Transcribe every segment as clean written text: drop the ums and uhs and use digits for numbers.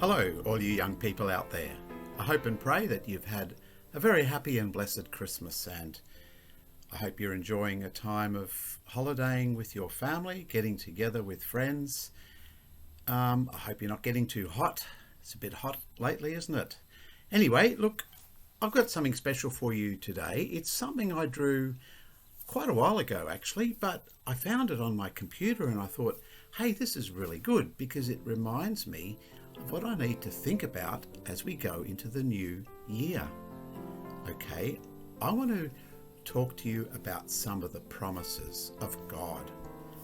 Hello, all you young people out there. I hope and pray that you've had a very happy and blessed Christmas, and I hope you're enjoying a time of holidaying with your family, getting together with friends. I hope you're not getting too hot. It's a bit hot lately, isn't it? Anyway, look, I've got something special for you today. It's something I drew quite a while ago, actually, but I found it on my computer and I thought, hey, this is really good because it reminds me of what I need to think about as we go into the new year. Okay, I want to talk to you about some of the promises of God.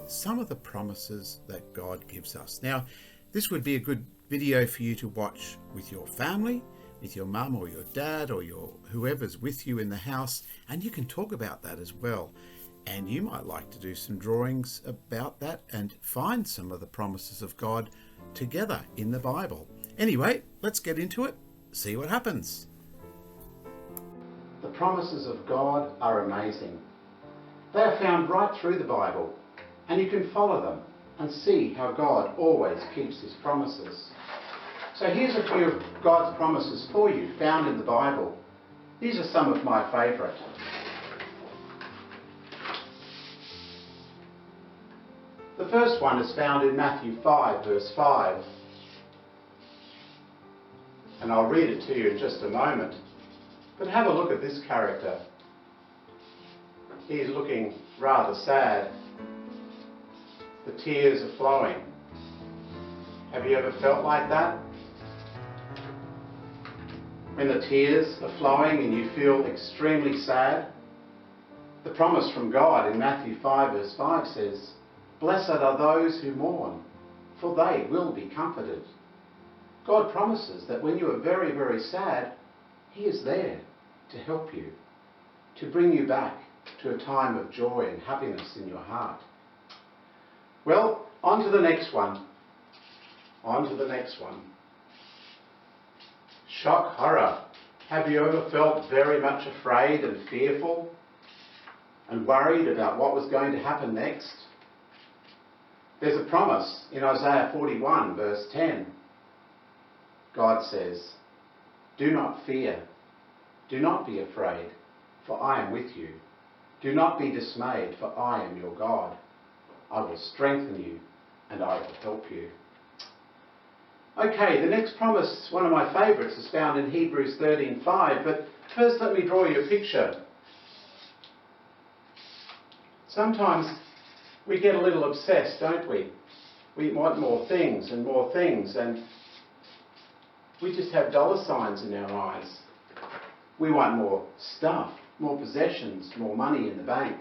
Some of the promises that God gives us. Now, this would be a good video for you to watch with your family, with your mum or your dad or your whoever's with you in the house, and you can talk about that as well. And you might like to do some drawings about that and find some of the promises of God together in the Bible. Anyway, let's get into it, see what happens. The promises of God are amazing. They are found right through the Bible, and you can follow them and see how God always keeps his promises. So here's a few of God's promises for you found in the Bible. These are some of my favourite. The first one is found in Matthew 5, verse 5. And I'll read it to you in just a moment. But have a look at this character. He's looking rather sad. The tears are flowing. Have you ever felt like that? When the tears are flowing and you feel extremely sad? The promise from God in Matthew 5, verse 5 says, "Blessed are those who mourn, for they will be comforted." God promises that when you are very, very sad, he is there to help you, to bring you back to a time of joy and happiness in your heart. Well, on to the next one. On to the next one. Shock horror. Have you ever felt very much afraid and fearful and worried about what was going to happen next? There's a promise in Isaiah 41, verse 10. God says, "Do not fear, do not be afraid, for I am with you. Do not be dismayed, for I am your God. I will strengthen you and I will help you." Okay, the next promise, one of my favourites, is found in Hebrews 13:5, but first let me draw you a picture. Sometimes we get a little obsessed, don't we? We want more things, and we just have dollar signs in our eyes. We want more stuff, more possessions, more money in the bank.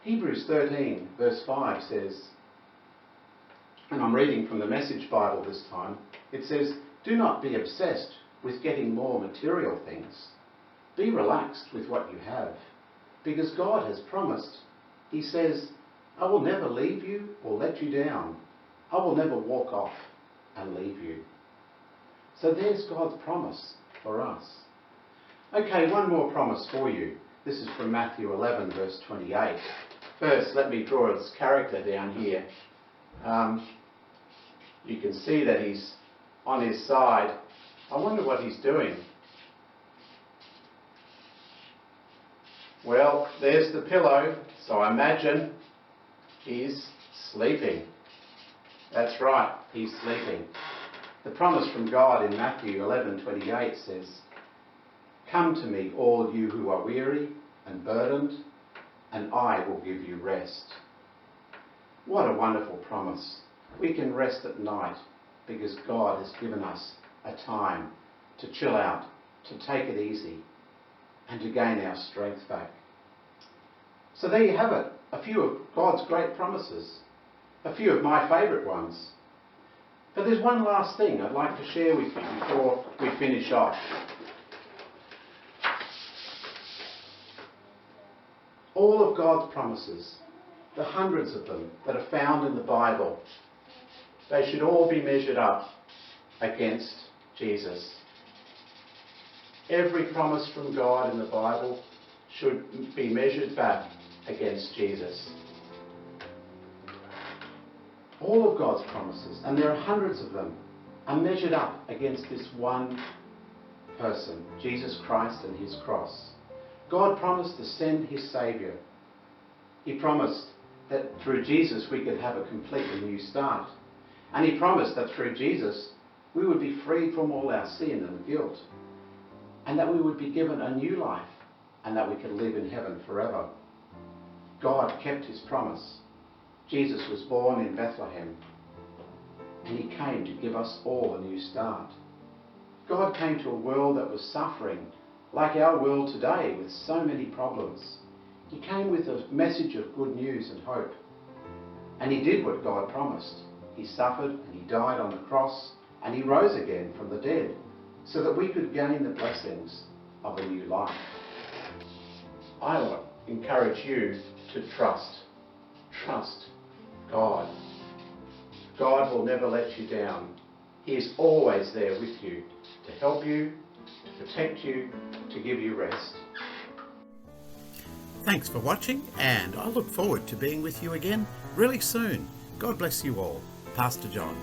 Hebrews 13, verse 5 says, and I'm reading from the Message Bible this time, it says, "Do not be obsessed with getting more material things. Be relaxed with what you have, because God has promised. He says, 'I will never leave you or let you down. I will never walk off and leave you.'" So there's God's promise for us. Okay, one more promise for you. This is from Matthew 11, verse 28. First, let me draw his character down here. You can see that he's on his side. I wonder what he's doing. Well, there's the pillow, so I imagine he's sleeping. That's right, he's sleeping. The promise from God in Matthew 11:28 says, "Come to me, all you who are weary and burdened, and I will give you rest." What a wonderful promise. We can rest at night because God has given us a time to chill out, to take it easy, and to gain our strength back. So there you have it, a few of God's great promises, a few of my favourite ones. But there's one last thing I'd like to share with you before we finish off. All of God's promises, the hundreds of them that are found in the Bible, they should all be measured up against Jesus. Every promise from God in the Bible should be measured back against Jesus. All of God's promises, and there are hundreds of them, are measured up against this one person, Jesus Christ and his cross. God promised to send his Saviour. He promised that through Jesus we could have a completely new start. And he promised that through Jesus we would be freed from all our sin and guilt, and that we would be given a new life, and that we could live in heaven forever. God kept his promise. Jesus was born in Bethlehem, and he came to give us all a new start. God came to a world that was suffering, like our world today, with so many problems. He came with a message of good news and hope. And he did what God promised. He suffered and he died on the cross, and he rose again from the dead, so that we could gain the blessings of a new life. I encourage you to trust. Trust God. God will never let you down. He is always there with you to help you, to protect you, to give you rest. Thanks for watching, and I look forward to being with you again really soon. God bless you all. Pastor John.